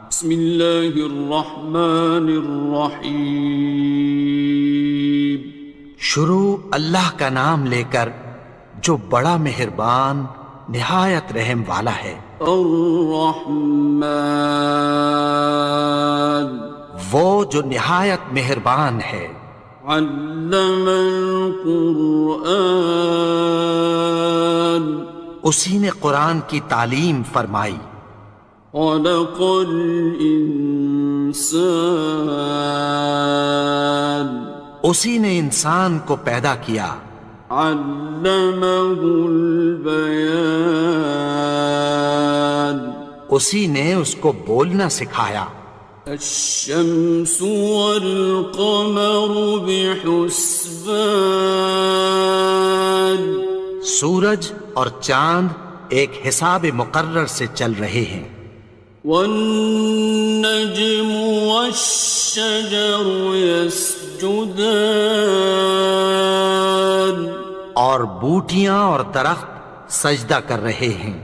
بسم اللہ الرحمن الرحیم۔ شروع اللہ کا نام لے کر جو بڑا مہربان نہایت رحم والا ہے۔ الرحمن، وہ جو نہایت مہربان ہے۔ علم القرآن، اسی نے قرآن کی تعلیم فرمائی۔ خلق الانسان، اسی نے انسان کو پیدا کیا۔ علمہ البیان، اسی نے اس کو بولنا سکھایا۔ الشمس والقمر بحسبان، سورج اور چاند ایک حساب مقرر سے چل رہے ہیں۔ والنجم والشجر يسجدان، اور بوٹیاں اور درخت سجدہ کر رہے ہیں۔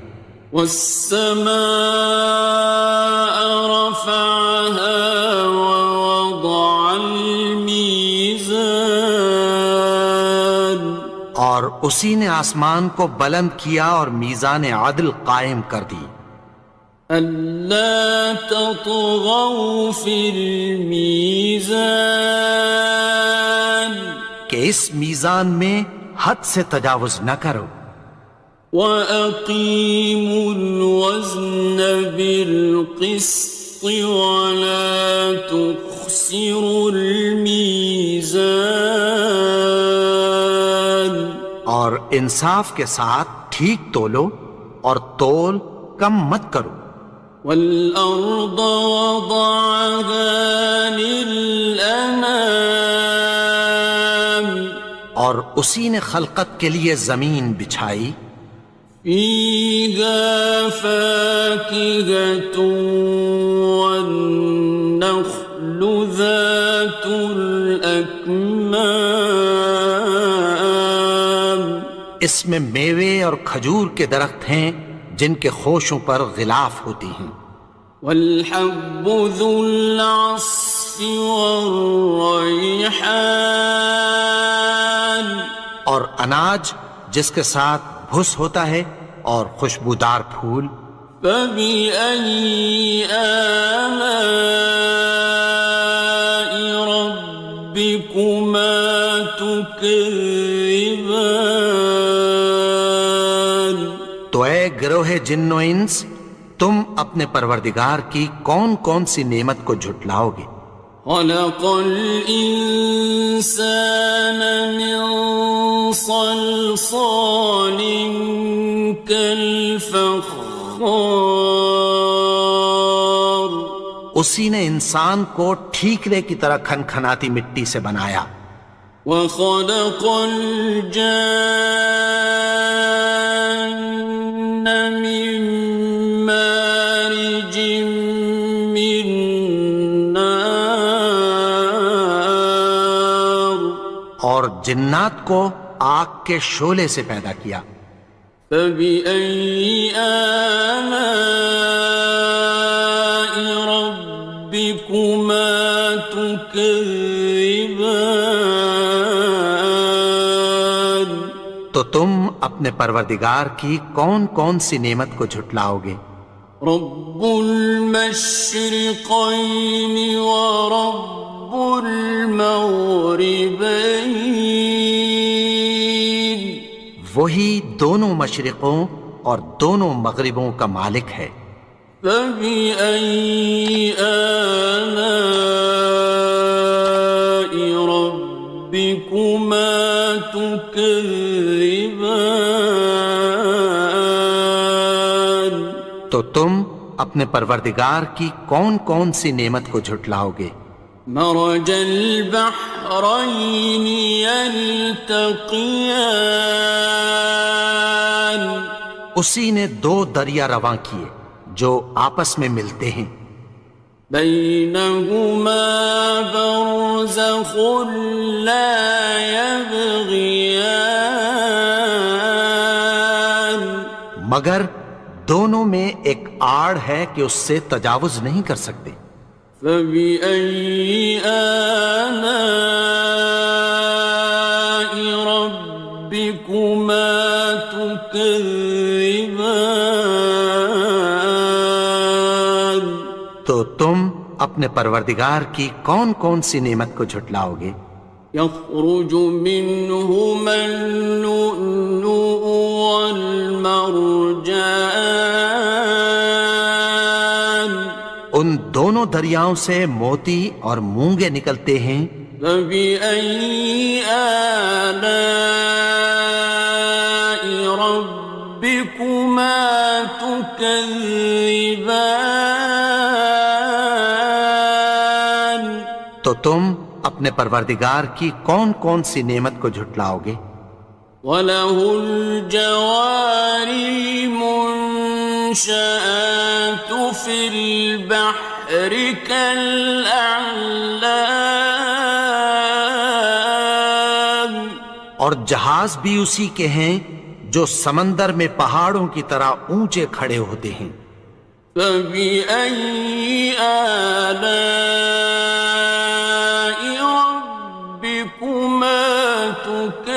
والسماء رفعها ووضع الميزان، اور اسی نے آسمان کو بلند کیا اور میزان عدل قائم کر دی۔ ألا تطغوا في الميزان، کہ اس میزان میں حد سے تجاوز نہ کرو۔ وَأَقِيمُوا الْوَزْنَ بِالْقِسْطِ وَلَا تُخْسِرُوا الْمِيزَانَ، اور انصاف کے ساتھ ٹھیک تولو اور تول کم مت کرو۔ وَالْأَرْضَ وَضَعَهَا لِلْأَنَامِ، اور اسی نے خلقت کے لیے زمین بچھائی۔ فِيهَا فَاكِهَةٌ وَالنَّخْلُ ذَاتُ الْأَكْمَامِ، اس میں میوے اور کھجور کے درخت ہیں جن کے خوشوں پر غلاف ہوتی ہیں۔ وَالْحَبُّ ذُو الْعَصْفِ وَالرَّيْحَانِ، اور اناج جس کے ساتھ بھس ہوتا ہے اور خوشبودار پھول۔ فَبِأَيِّ آلَاءِ رَبِّكُمَا تُكَذِّبَانِ، تو اے گروہ جن و انس، تم اپنے پروردگار کی کون کون سی نعمت کو جھٹلاؤ گے؟ خَلَقَ الْإِنسَانَ مِنْ صَلْصَالٍ كَالْفَخَّارِ، اسی نے انسان کو ٹھیکرے کی طرح کھنکھناتی مٹی سے بنایا۔ وَخَلَقَ الْجَانَّ مِن مَّارِجٍ مِّن نَّارٍ، اور جنات کو آگ کے شعلے سے پیدا کیا۔ فَبِأَيِّ آلَاءِ رَبِّكُمَا تُكَذِّبَانِ، تو تم اپنے پروردگار کی کون کون سی نعمت کو جھٹلاؤ گے؟ رب المشرقين ورب المغربين، وہی دونوں مشرقوں اور دونوں مغربوں کا مالک ہے۔ فَبِأَيِّ آلَاءِ رَبِّكُمَا تُكَذِّبَانِ، تو تم اپنے پروردگار کی کون کون سی نعمت کو جھٹلاؤ گے؟ مرج البحرين يلتقيان، اسی نے دو دریا رواں کیے جو آپس میں ملتے ہیں۔ بينهما برزخ لا يبغيان، مگر دونوں میں ایک آڑ ہے کہ اس سے تجاوز نہیں کر سکتے۔ فبأي آلاء ربكما تكذبان؟ تو تم اپنے پروردگار کی کون کون سی نعمت کو جھٹلاؤ گے؟ يخرج منهما اللؤلؤ والمرجان ان دونوں دریاؤں سے موتی اور مونگے نکلتے ہیں۔ فبأي آلاء ربكما تكذبان؟ تو تم اپنے پروردگار کی کون کون سی نعمت کو جھٹلاؤ گے؟ وَلَهُ الْجَوَارِ الْمُنشَآتُ فِي الْبَحْرِ كَالْأَعْلَامِ، اور جہاز بھی اسی کے ہیں جو سمندر میں پہاڑوں کی طرح اونچے کھڑے ہوتے ہیں۔ فَبِأَيِّ آلَاءِ رَبِّكُمَا تُكَذِّبَانِ؟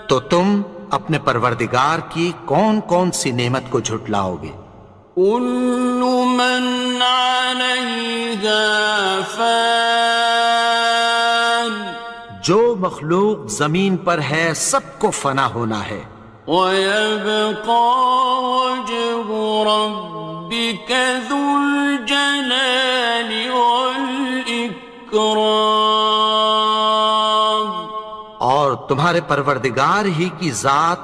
تو تم اپنے پروردگار کی کون کون سی نعمت کو جھٹلاؤ گے؟ كُلُّ مَنْ عَلَيْهَا فَانٍ، جو مخلوق زمین پر ہے سب کو فنا ہونا ہے۔ وَيَبْقَى وَجْهُ رَبِّكَ ذُو الْجَلَالِ وَالْإِكْرَامِ، اور تمہارے پروردگار ہی کی ذات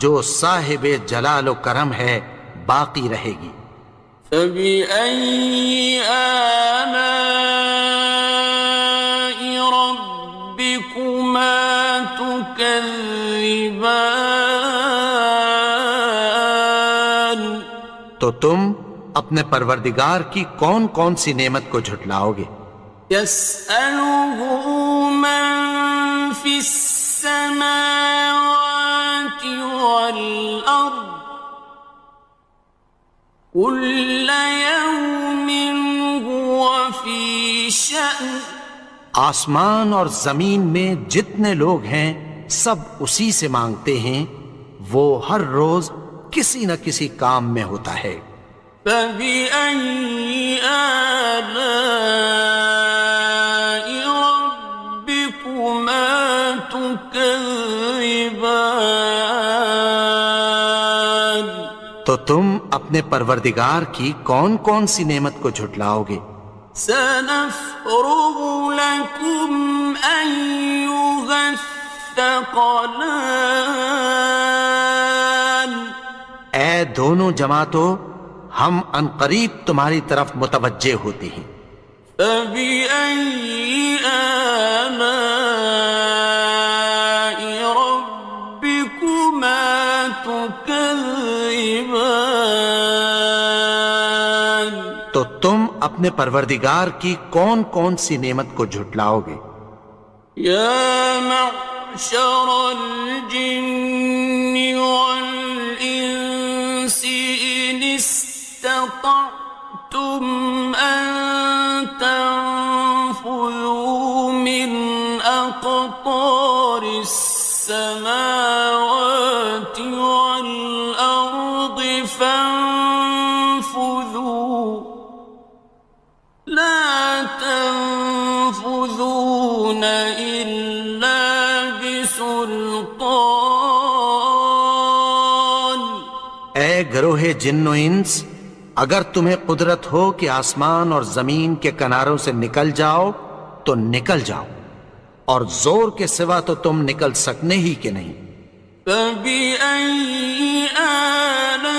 جو صاحب جلال و کرم ہے باقی رہے گی۔ فَبِأَيِّ آلَاءِ رَبِّكُمَا تُكَذِّبَانِ؟ تو تم اپنے پروردگار کی کون کون سی نعمت کو جھٹلاؤ گے؟ يَسْأَلُهُ مَن فِي السَّمَاوَاتِ وَالْأَرْضِ كُلَّ يَوْمٍ هُوَ فِي شَأْنٍ، آسمان اور زمین میں جتنے لوگ ہیں سب اسی سے مانگتے ہیں، وہ ہر روز کسی نہ کسی کام میں ہوتا ہے۔ فَبِأَيِّ آلَاءِ رَبِّكُمَا تُكَذِّبَانِ؟ تو تم اپنے پروردگار کی کون کون سی نعمت کو جھٹلاؤ گے؟ سَنَفْرُغُ لَكُمْ أَيُّهَ الثَّقَلَانِ، اے دونوں جماعتوں، ہم عنقریب تمہاری طرف متوجہ ہوتے ہیں۔ فَبِأَيِّ آلَاءِ رَبِّكُمَا تُكَذِّبَانِ؟ تو تم اپنے پروردگار کی کون کون سی نعمت کو جھٹلاؤ گے؟ يَا مَعْشَرَ الْجِنِّ وَالْإِنسِ إِنِ اسْتَطَعْتُمْ أَن تَنفُذُوا مِنْ أَقْطَارِ السَّمَاوَاتِ وَالْأَرْضِ فَانفُذُوا لَا تَنفُذُونَ إِلَّا بِسُلْطَانٍ۔ اے گروہ جن و انس، اگر تمہیں قدرت ہو کہ آسمان اور زمین کے کناروں سے نکل جاؤ تو نکل جاؤ، اور زور کے سوا تو تم نکل سکنے ہی کہ نہیں۔ فَبِأَيِّ آلَاءِ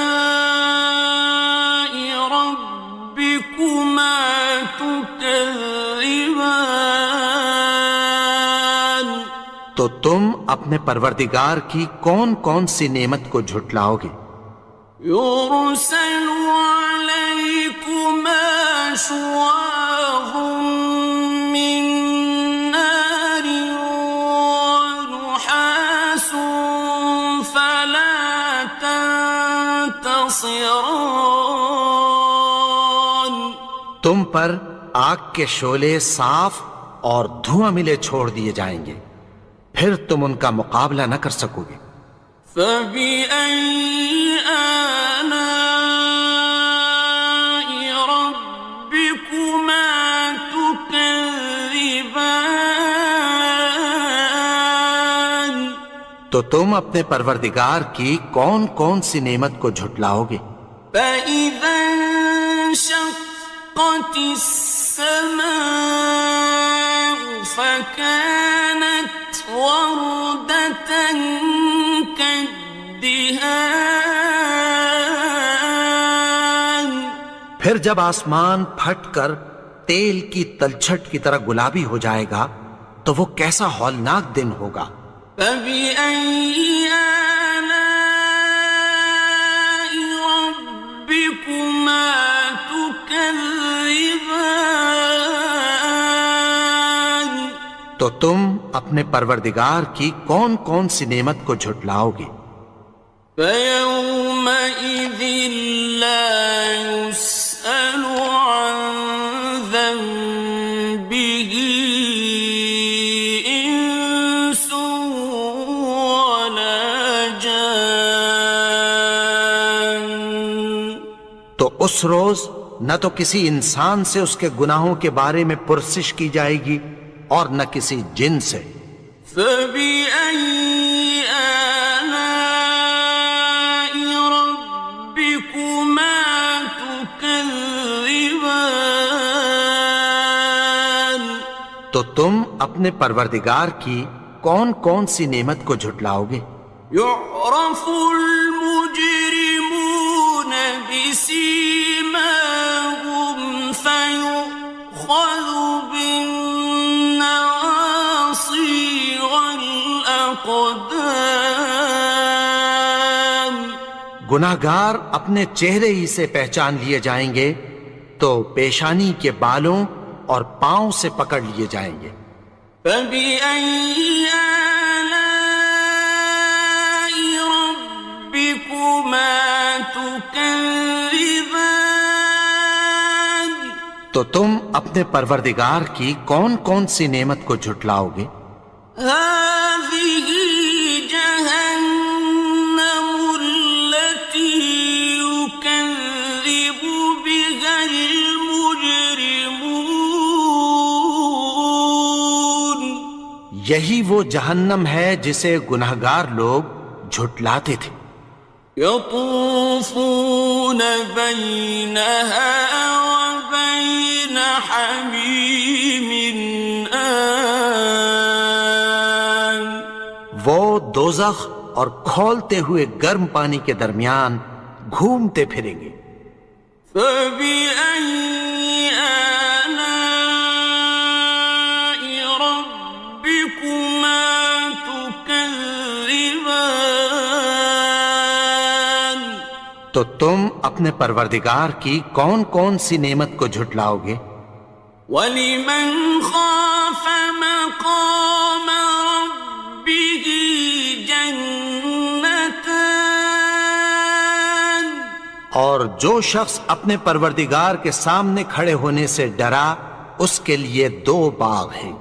رَبِّكُمَا تُكَذِّبَانِ؟ تو تم اپنے پروردگار کی کون کون سی نعمت کو جھٹلاؤ گے؟ يُرْسَلُ عَلَيْكُمَا شُوَاظٌ مِّن نَّارٍ وَنُحَاسٌ خاصران. تم پر آگ کے شعلے صاف اور دھواں ملے چھوڑ دیے جائیں گے، پھر تم ان کا مقابلہ نہ کر سکو گے۔ فبأي آلاء ربكما تكذبان. تو تم اپنے پروردگار کی کون کون سی نعمت کو جھٹلاؤ گے؟ فإذا انشقت السماء فكانت وردة كالدهان. پھر جب آسمان پھٹ کر تیل کی تلچھٹ کی طرح گلابی ہو جائے گا تو وہ کیسا ہولناک دن ہوگا۔ فبأي آلاء ربكما تكذبان. تو تم اپنے پروردگار کی کون کون سی نعمت کو جھٹلاؤ گے؟ فيومئذ لا يسأل عن ذنبه إنس ولا جان. تو اس روز نہ تو کسی انسان سے اس کے گناہوں کے بارے میں پرسش کی جائے گی اور نہ کسی جن سے۔ فبأي آلاء ربكما تكذبان. تو تم اپنے پروردگار کی کون کون سی نعمت کو جھٹلاؤ گے؟ يعرف المجرمون بسيماهم فيؤخذ بالنواصي والأقدام. گناہگار اپنے چہرے ہی سے پہچان لیے جائیں گے تو پیشانی کے بالوں اور پاؤں سے پکڑ لیے جائیں گے۔ فبأي آلاء ربكما تكذبان. تو تم اپنے پروردگار کی کون کون سی نعمت کو جھٹلاؤ گے؟ هذه جهنم التي يكذب بها المجرمون. یہی وہ جہنم ہے جسے گناہگار لوگ جھٹلاتے تھے۔ يطوفون بينها وبين حميم آن. وہ دوزخ اور کھولتے ہوئے گرم پانی کے درمیان گھومتے پھریں گے۔ فبأي آلاء ربكما تكذبان. تو تم اپنے پروردگار کی کون کون سی نعمت کو جھٹلاؤ گے؟ وَلِمَنْ خَافَ مَقَامَ رَبِّهِ جَنَّتَانِ. اور جو شخص اپنے پروردگار کے سامنے کھڑے ہونے سے ڈرا اس کے لیے دو باغ ہیں۔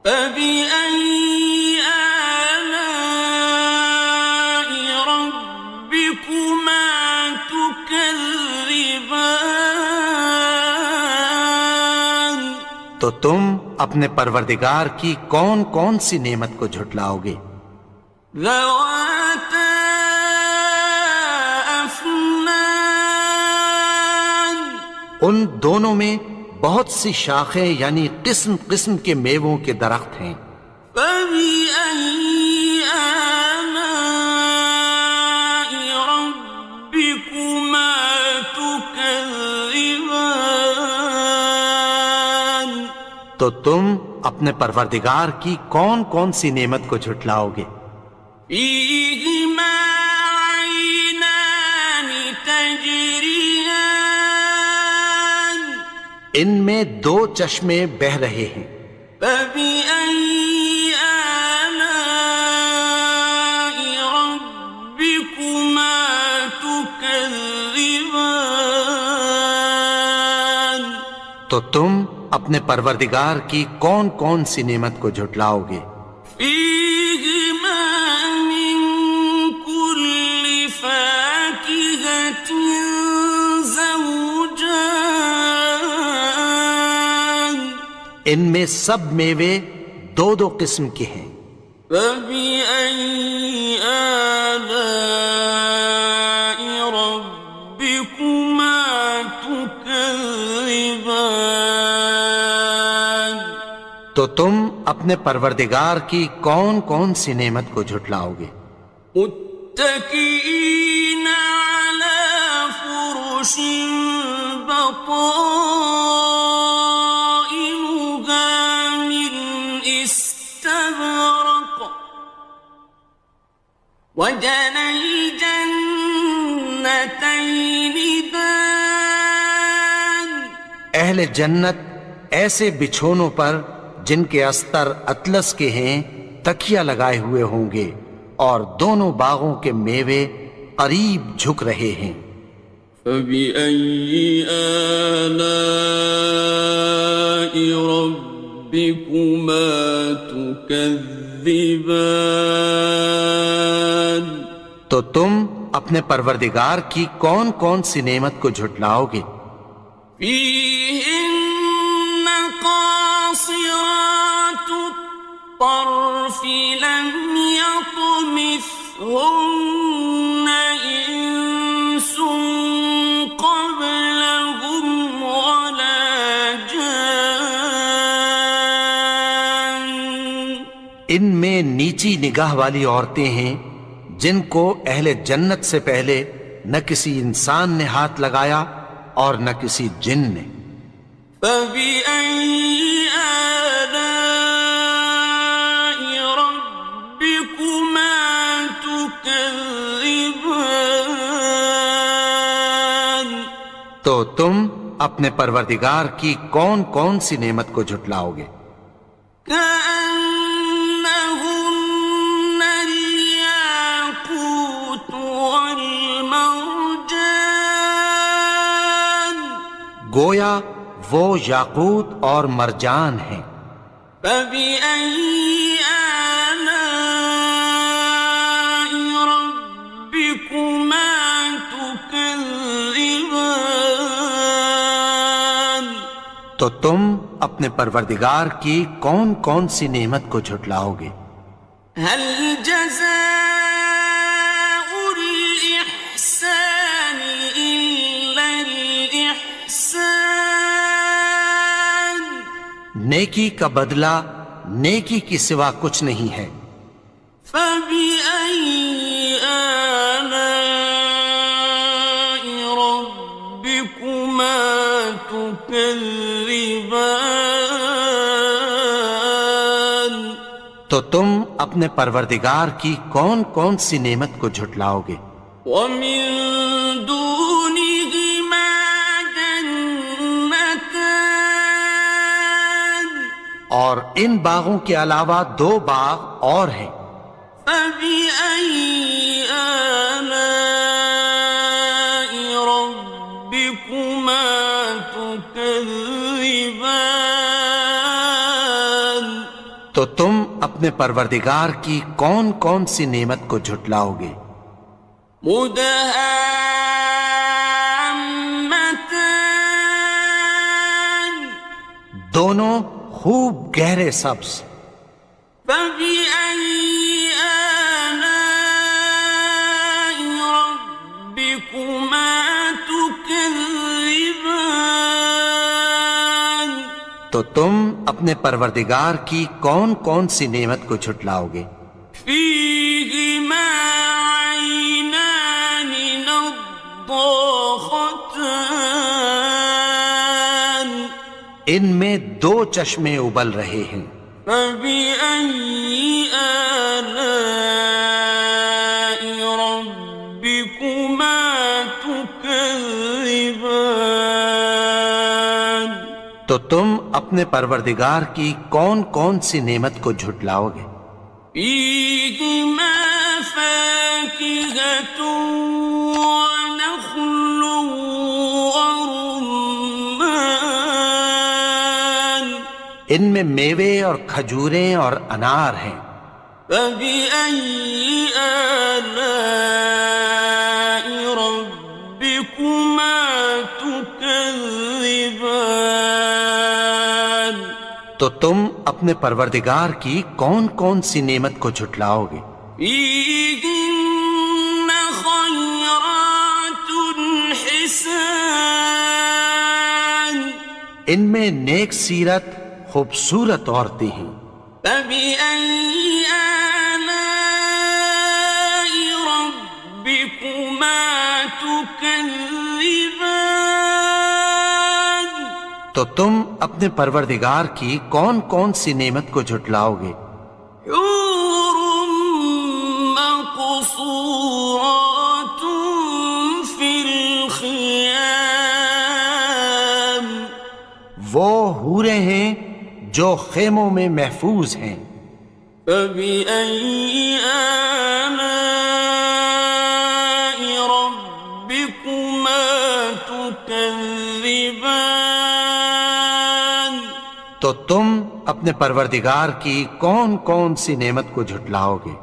فَبِأَيِّ آلَاءِ رَبِّكُمَا تُكَذِّبَانِ. تو تم اپنے پروردگار کی کون کون سی نعمت کو جھٹلاؤ گے؟ ذَوَاتَا أَفْنَانٍ. ان دونوں میں بہت سی شاخیں یعنی قسم قسم کے میووں کے درخت ہیں۔ فَبِأَيِّ آلَاءِ رَبِّكُمَا تُكَذِّبَانِ. تو تم اپنے پروردگار کی کون کون سی نعمت کو جھٹلاؤ گے؟ فِيهِمَا عَيْنَانِ تَجْرِيَانِ. ان میں دو چشمے بہہ رہے ہیں۔ فَبِأَيِّ آلَاءِ رَبِّكُمَا تُكَذِّبَانِ. تكذبان تو تم اپنے پروردگار کی کون کون سی نعمت کو جھٹلاؤ گے؟ فيهما من كل فاكهة زوجان ان میں سب میوے دو دو قسم کے ہیں۔ فبأي آلاء ربكما تكذبان تو تم اپنے پروردگار کی کون کون سی نعمت کو جھٹلاؤ گے؟ متكئين على فرش بطائنها من استبرق وجنى الجنتين دان اہل جنت ایسے بچھونوں پر جن کے استر اطلس کے ہیں تکیہ لگائے ہوئے ہوں گے، اور دونوں باغوں کے میوے قریب جھک رہے ہیں۔ فبأي آلاء ربكما تكذبان تو تم اپنے پروردگار کی کون کون سی نعمت کو جھٹلاؤ گے؟ فيهن قاصرات الطرف لم يطمثهن إنس قبلهم ولا جان ان میں نیچی نگاہ والی عورتیں ہیں جن کو اہل جنت سے پہلے نہ کسی انسان نے ہاتھ لگایا اور نہ کسی جن نے۔ فبأي آلاء ربكما تكذبان تو تم اپنے پروردگار کی کون کون سی نعمت کو جھٹلاؤ گے؟ كأنهن الياقوت والمرجان گویا وہ یاقوت اور مرجان ہیں۔ فبأي آلاء ربكما تكذبان تو تم اپنے پروردگار کی کون کون سی نعمت کو جھٹلاؤ گے؟ هل جزاء الإحسان إلا الإحسان نیکی کا بدلہ نیکی کی سوا کچھ نہیں ہے۔ فبأي آلاء ربكما تكذبان تو تم اپنے پروردگار کی کون کون سی نعمت کو جھٹلاؤ گے؟ ومن دونهما جنتان اور ان باغوں کے علاوہ دو باغ اور ہیں۔ فبأي آلاء ربكما تكذبان تو تم اپنے پروردگار کی کون کون سی نعمت کو جھٹلاؤ گے؟ مدهامتان دونوں خوب گہرے سبز۔ فبأي آلاء ربكما تكذبان تو تم اپنے پروردگار کی کون کون سی نعمت کو جھٹلاؤ گے؟ فيهما عينان نضاختان ان میں دو چشمے ابل رہے ہیں۔ فبأي آلاء ربكما تكذبان تو تم اپنے پروردگار کی کون کون سی نعمت کو جھٹلاؤ گے؟ فيهما فاكهة ونخل ان میں میوے اور کھجوریں اور انار ہیں۔ فبأي آلاء ربكما تكذبان؟ تو تم اپنے پروردگار کی کون کون سی نعمت کو جھٹلاؤ گے؟ فيهن خيرات حسان، ان میں نیک سیرت خوبصورت عورتیں ہیں۔ فبأي آلاء ربكما تكذبان؟ تو تم اپنے پروردگار کی کون کون سی نعمت کو جھٹلاؤ گے؟ حور مقصورات في الخيام، وہ حوریں ہیں جو خیموں میں محفوظ ہیں۔ فبأي آلاء ربكما تكذبان؟ تو تم اپنے پروردگار کی کون کون سی نعمت کو جھٹلاؤ گے؟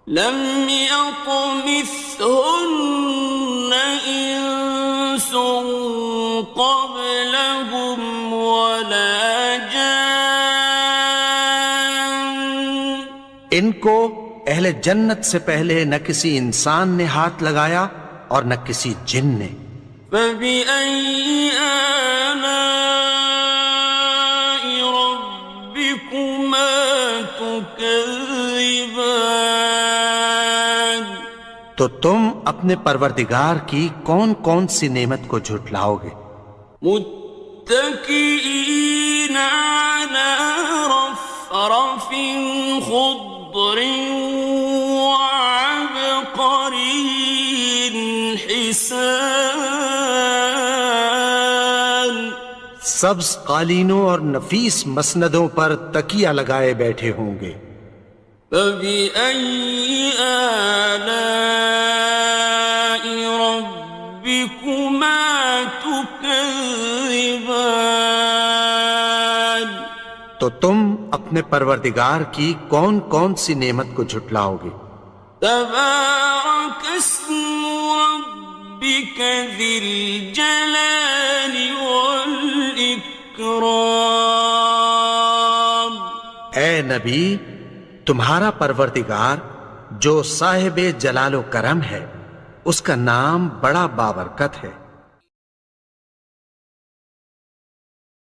لم يطمثهن إنس قبلهم ولا جان، ان کو اہل جنت سے پہلے نہ کسی انسان نے ہاتھ لگایا اور نہ کسی جن نے۔ فبأي آلاء ربكما تكذبان؟ تو تم اپنے پروردگار کی کون کون سی نعمت کو جھٹلاؤ گے؟ متكئين على رفرف خضر وعبقري حسان، سبز قالینوں اور نفیس مسندوں پر تکیہ لگائے بیٹھے ہوں گے۔ فبأي آلاء ربكما تكذبان؟ تو تم اپنے پروردگار کی کون کون سی نعمت کو جھٹلاؤ گے؟ تبارك اسم ربك ذي الجلال والإكرام۔ اے نبی، تمہارا پروردگار جو صاحب جلال و کرم ہے، اس کا نام بڑا بابرکت ہے۔